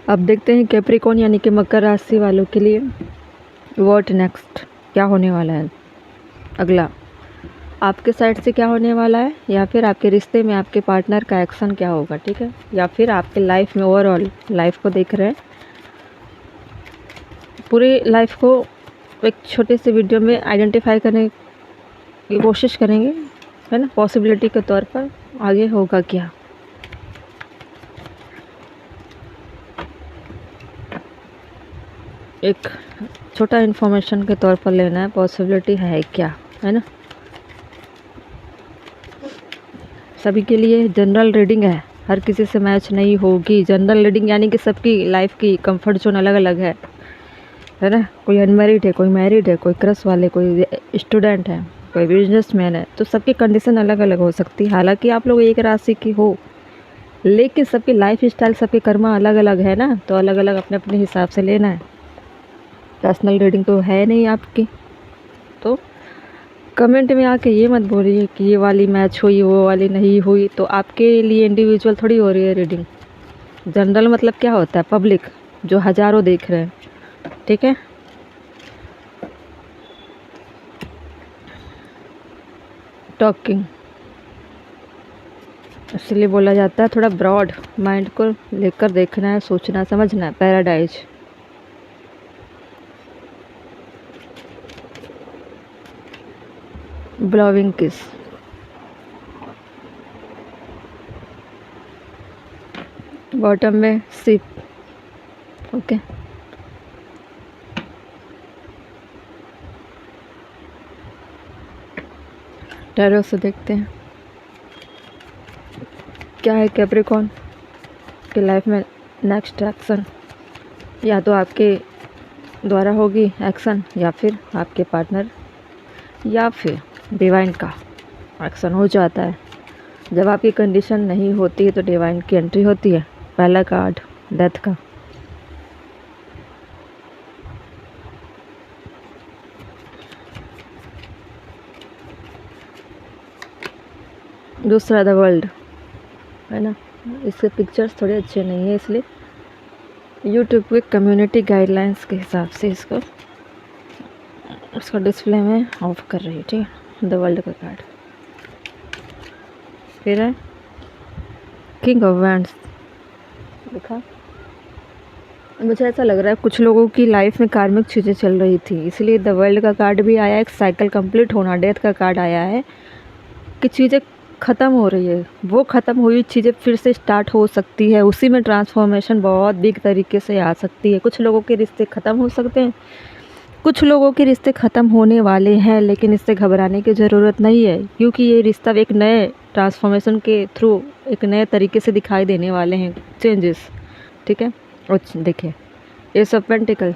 अब देखते हैं कैप्रिकॉर्न यानी कि मकर राशि वालों के लिए व्हाट नेक्स्ट, क्या होने वाला है अगला, आपके साइड से क्या होने वाला है, या फिर आपके रिश्ते में आपके पार्टनर का एक्शन क्या होगा, ठीक है, या फिर आपके लाइफ में ओवरऑल लाइफ को देख रहे हैं, पूरी लाइफ को एक छोटे से वीडियो में आइडेंटिफाई करने की कोशिश करेंगे, है ना, पॉसिबिलिटी के तौर पर आगे होगा क्या। एक छोटा इन्फॉर्मेशन के तौर पर लेना है, पॉसिबिलिटी है क्या, है ना। सभी के लिए जनरल रीडिंग है, हर किसी से मैच नहीं होगी। जनरल रीडिंग यानी कि सबकी लाइफ की कंफर्ट जोन अलग अलग है ना। कोई अनमैरिड है, कोई मैरिड है, कोई क्रश वाले, कोई स्टूडेंट है, कोई बिजनेसमैन है, तो सबकी कंडीशन अलग अलग हो सकती है। हालांकि आप लोग एक राशि की हो, लेकिन सबकी लाइफ स्टाइल, सबके कर्मा अलग अलग है ना, तो अलग अलग अपने अपने हिसाब से लेना है। पर्सनल रीडिंग तो है नहीं आपकी, तो कमेंट में आके ये मत बोलिए कि ये वाली मैच हुई, वो वाली नहीं हुई। तो आपके लिए इंडिविजुअल थोड़ी हो रही है रीडिंग। जनरल मतलब क्या होता है, पब्लिक जो हज़ारों देख रहे हैं, ठीक है। टॉकिंग इसलिए बोला जाता है, थोड़ा ब्रॉड माइंड को लेकर देखना है, सोचना समझना है। पैराडाइज ब्लोविंग किस, बॉटम में सिप, ओके। टैरो से देखते हैं क्या है कैप्रिकॉर्न की लाइफ में नेक्स्ट एक्शन, या तो आपके द्वारा होगी एक्शन, या फिर आपके पार्टनर, या फिर डिवाइन का एक्शन हो जाता है। जब आपकी कंडीशन नहीं होती है तो डिवाइन की एंट्री होती है। पहला कार्ड डेथ का, दूसरा द वर्ल्ड, है ना। इसके पिक्चर्स थोड़े अच्छे नहीं है, इसलिए यूट्यूब के कम्युनिटी गाइडलाइंस के हिसाब से इसको डिस्प्ले में ऑफ कर रही है, ठीक है। द वर्ल्ड का कार्ड, फिर है किंग ऑफ वैंड्स लिखा। मुझे ऐसा लग रहा है कुछ लोगों की लाइफ में कार्मिक चीज़ें चल रही थी, इसलिए द वर्ल्ड का कार्ड भी आया, एक साइकिल कंप्लीट होना। डेथ का कार्ड आया है कि चीज़ें ख़त्म हो रही है, वो ख़त्म हुई चीज़ें फिर से स्टार्ट हो सकती है, उसी में ट्रांसफॉर्मेशन बहुत बिग तरीके से आ सकती है। कुछ लोगों के रिश्ते ख़त्म हो सकते हैं, कुछ लोगों के रिश्ते ख़त्म होने वाले हैं, लेकिन इससे घबराने की ज़रूरत नहीं है, क्योंकि ये रिश्ता एक नए ट्रांसफॉर्मेशन के थ्रू एक नए तरीके से दिखाई देने वाले हैं चेंजेस, ठीक है। और देखिए ये सब पेंटिकल,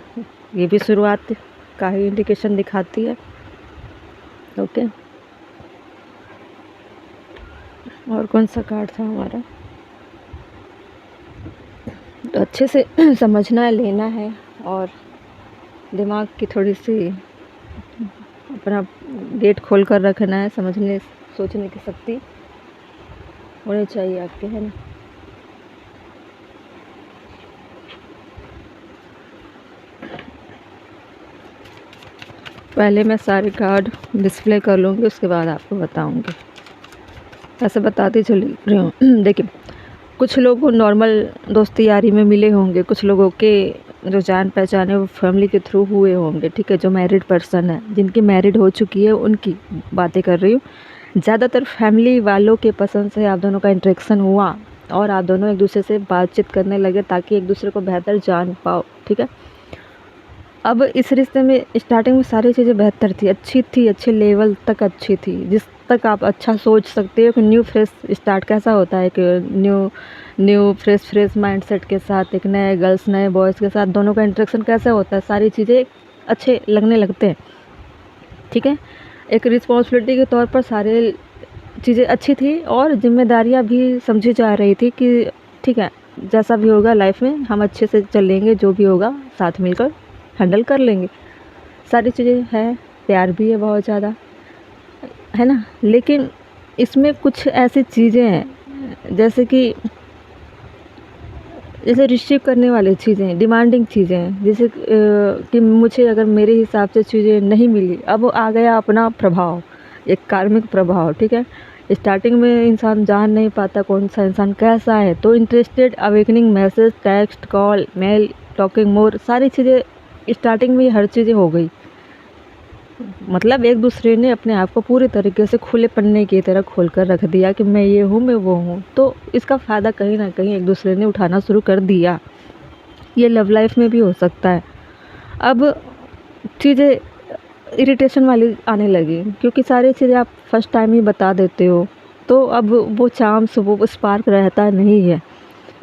ये भी शुरुआत का ही इंडिकेशन दिखाती है, ओके। और कौन सा कार्ड था हमारा, तो अच्छे से समझना है, लेना है, और दिमाग की थोड़ी सी अपना गेट खोल कर रखना है, समझने सोचने की शक्ति होनी चाहिए आपके, है ना। पहले मैं सारे कार्ड डिस्प्ले कर लूँगी, उसके बाद आपको बताऊँगी, ऐसे बताती चली रही हूँ। देखिए कुछ लोग नॉर्मल दोस्ती यारी में मिले होंगे, कुछ लोगों के जो जान पहचान है वो फैमिली के थ्रू हुए होंगे, ठीक है। जो मैरिड पर्सन है, जिनकी मैरिड हो चुकी है, उनकी बातें कर रही हूँ। ज़्यादातर फैमिली वालों के पसंद से आप दोनों का इंटरेक्शन हुआ और आप दोनों एक दूसरे से बातचीत करने लगे ताकि एक दूसरे को बेहतर जान पाओ, ठीक है। अब इस रिश्ते में स्टार्टिंग में सारी चीज़ें बेहतर थी, अच्छी थी, अच्छे लेवल तक अच्छी थी, जिस तक आप अच्छा सोच सकते हो कि न्यू फ्रेश स्टार्ट कैसा होता है, कि न्यू फ्रेश माइंडसेट के साथ, एक नए गर्ल्स नए बॉयज़ के साथ दोनों का इंटरेक्शन कैसा होता है, सारी चीज़ें अच्छे लगने लगते हैं, ठीक है। एक रिस्पॉन्सिबिलिटी के तौर पर सारे चीज़ें अच्छी थी और जिम्मेदारियां भी समझी जा रही थी कि ठीक है, जैसा भी होगा लाइफ में हम अच्छे से चलेंगे, जो भी होगा साथ मिलकर हैंडल कर लेंगे, सारी चीज़ें हैं, प्यार भी है बहुत ज़्यादा, है ना। लेकिन इसमें कुछ ऐसी चीज़ें हैं जैसे कि जैसे रिसीव करने वाली चीज़ें, डिमांडिंग चीज़ें, जैसे कि मुझे अगर मेरे हिसाब से चीज़ें नहीं मिली, अब आ गया अपना प्रभाव, एक कार्मिक प्रभाव, ठीक है। स्टार्टिंग में इंसान जान नहीं पाता कौन सा इंसान कैसा है, तो interested, awakening, message, text, call, mail, talking more, सारी चीज़ें स्टार्टिंग में हर चीज़ें हो गई। मतलब एक दूसरे ने अपने आप को पूरी तरीके से खुले पन्ने की तरह खोल कर रख दिया कि मैं ये हूँ, मैं वो हूँ, तो इसका फ़ायदा कहीं ना कहीं एक दूसरे ने उठाना शुरू कर दिया। ये लव लाइफ में भी हो सकता है। अब चीज़ें इरिटेशन वाली आने लगी, क्योंकि सारी चीज़ें आप फर्स्ट टाइम ही बता देते हो, तो अब वो चार्म्स, वो स्पार्क रहता नहीं है।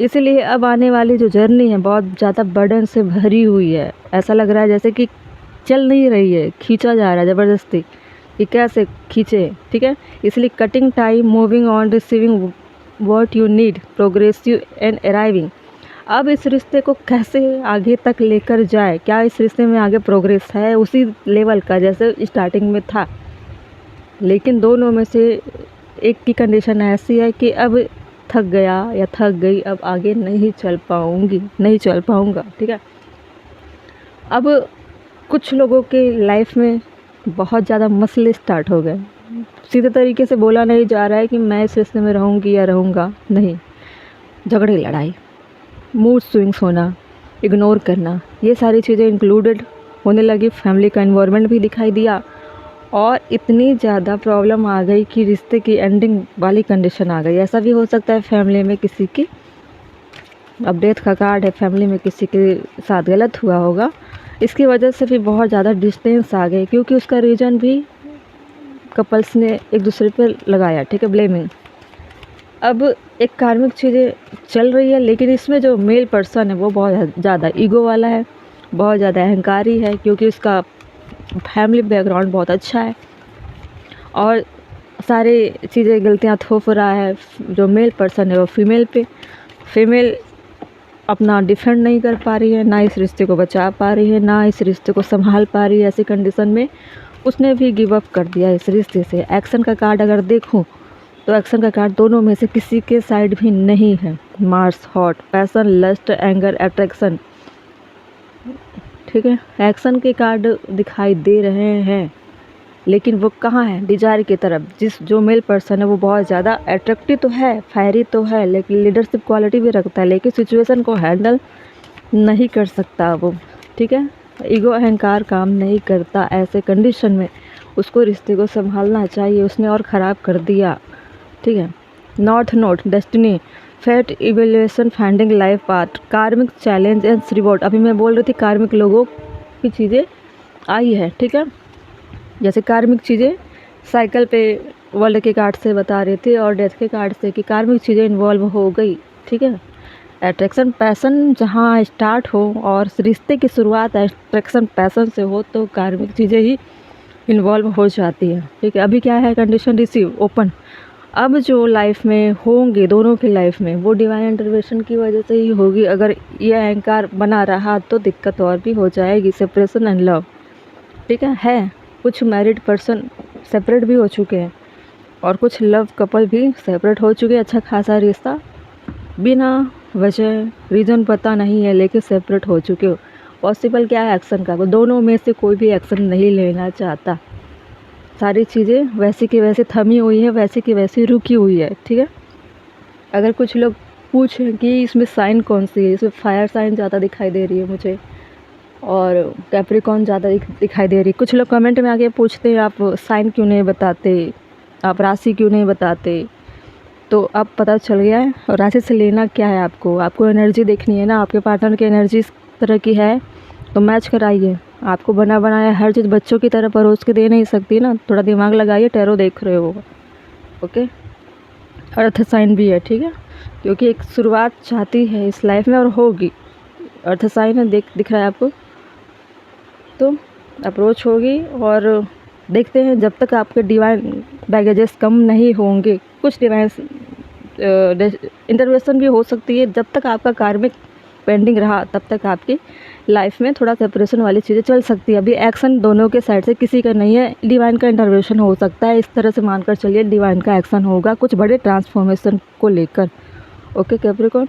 इसीलिए अब आने वाली जो जर्नी है बहुत ज़्यादा बर्डन से भरी हुई है। ऐसा लग रहा है जैसे कि चल नहीं रही है, खींचा जा रहा है ज़बरदस्ती, कि कैसे खींचे, ठीक है। इसलिए cutting time, moving on, receiving what you need, progressive and arriving. अब इस रिश्ते को कैसे आगे तक लेकर जाए, क्या इस रिश्ते में आगे प्रोग्रेस है उसी लेवल का जैसे स्टार्टिंग में था, लेकिन दोनों में से एक की कंडीशन ऐसी है कि अब थक गया या थक गई, अब आगे नहीं चल पाऊँगी, नहीं चल पाऊँगा, ठीक है। अब कुछ लोगों के लाइफ में बहुत ज़्यादा मसले स्टार्ट हो गए। सीधे तरीके से बोला नहीं जा रहा है कि मैं इस रिश्ते में रहूँगी या रहूँगा, नहीं। झगड़े, लड़ाई, मूड स्विंग्स होना, इग्नोर करना, ये सारी चीज़ें इंक्लूडेड होने लगी। फैमिली का एनवायरनमेंट भी दिखाई दिया, और इतनी ज़्यादा प्रॉब्लम आ गई कि रिश्ते की एंडिंग वाली कंडीशन आ गई। ऐसा भी हो सकता है फैमिली में किसी की अब डेथ का कार्ड है, फैमिली में किसी के साथ गलत हुआ होगा, इसकी वजह से भी बहुत ज़्यादा डिस्टेंस आ गए, क्योंकि उसका रीज़न भी कपल्स ने एक दूसरे पर लगाया, ठीक है, ब्लेमिंग। अब एक कार्मिक चीज़ें चल रही है, लेकिन इसमें जो मेल पर्सन है वो बहुत ज़्यादा ईगो वाला है, बहुत ज़्यादा अहंकारी है, क्योंकि उसका फैमिली बैकग्राउंड बहुत अच्छा है और सारी चीज़ें गलतियाँ थोप रहा है जो मेल पर्सन है वो फीमेल पे। फीमेल अपना डिफेंड नहीं कर पा रही है, ना इस रिश्ते को बचा पा रही है, ना इस रिश्ते को संभाल पा रही है। ऐसी कंडीशन में उसने भी गिव अप कर दिया इस रिश्ते से। एक्शन का कार्ड अगर देखूं तो एक्शन का कार्ड दोनों में से किसी के साइड भी नहीं है। Mars, hot, passion, lust, anger, attraction, ठीक है। एक्शन के कार्ड दिखाई दे रहे हैं, लेकिन वो कहाँ है, डिजायर की तरफ। जो मेल पर्सन है वो बहुत ज़्यादा अट्रैक्टिव तो है, फायरी तो है, लेकिन लीडरशिप क्वालिटी भी रखता है, लेकिन सिचुएशन को हैंडल नहीं कर सकता वो, ठीक है। ईगो, अहंकार काम नहीं करता। ऐसे कंडीशन में उसको रिश्ते को संभालना चाहिए, उसने और ख़राब कर दिया, ठीक है। North node, destiny, fate, evaluation, finding life part, karmic challenge and reward. अभी मैं बोल रही थी कार्मिक लोगों की चीज़ें आई है, ठीक है। जैसे कार्मिक चीज़ें साइकिल पे वर्ल्ड के कार्ड से बता रहे थे और डेथ के कार्ड से कि कार्मिक चीज़ें इन्वॉल्व हो गई, ठीक है। अट्रैक्शन, पैसन जहाँ स्टार्ट हो और रिश्ते की शुरुआत अट्रैक्शन पैसन से हो तो कार्मिक चीज़ें ही इन्वॉल्व हो जाती है, ठीक है। अभी क्या है कंडीशन, रिसीव, ओपन। अब जो लाइफ में होंगे दोनों की लाइफ में वो डिवाइन इंटरवेंशन की वजह से ही होगी। अगर ये अहंकार बना रहा तो दिक्कत और भी हो जाएगी। सेपरेशन एंड लव, ठीक है। कुछ मैरिड पर्सन सेपरेट भी हो चुके हैं और कुछ लव कपल भी सेपरेट हो चुके हैं। अच्छा खासा रिश्ता बिना वजह, रीज़न पता नहीं है, लेकिन सेपरेट हो चुके हो। पॉसिबल क्या है एक्शन का, दोनों में से कोई भी एक्शन नहीं लेना चाहता। सारी चीज़ें वैसी की वैसी थमी हुई है, वैसी की वैसी रुकी हुई है, ठीक है। अगर कुछ लोग पूछें कि इसमें साइन कौन सी है, इसमें फायर साइन ज़्यादा दिखाई दे रही है मुझे और कैप्रिकॉर्न ज़्यादा दिखाई दे रही है। कुछ लोग कमेंट में आके पूछते हैं आप साइन क्यों नहीं बताते, आप राशि क्यों नहीं बताते। तो अब पता चल गया है। और राशि से लेना क्या है, आपको एनर्जी देखनी है ना, आपके पार्टनर की एनर्जी इस तरह की है तो मैच कराइए। आपको बना बनाया हर चीज़ बच्चों की तरह परोस के दे नहीं सकती ना, थोड़ा दिमाग लगाइए। टैरो देख रहे हो, ओके। अर्थ साइन भी है, ठीक है, क्योंकि एक शुरुआत चाहती है इस लाइफ में और होगी। अर्थ साइन है, दिख रहा है आपको, तो अप्रोच होगी। और देखते हैं जब तक आपके डिवाइन बैगेजेस कम नहीं होंगे, कुछ डिवाइन इंटरवेंशन भी हो सकती है। जब तक आपका कार्मिक पेंडिंग रहा तब तक आपकी लाइफ में थोड़ा सेपरेशन वाली चीज़ें चल सकती है। अभी एक्शन दोनों के साइड से किसी का नहीं है, डिवाइन का इंटरवेंशन हो सकता है। इस तरह से मानकर चलिए डिवाइन का एक्शन होगा कुछ बड़े ट्रांसफॉर्मेशन को लेकर, ओके कैप्रिकॉर्न।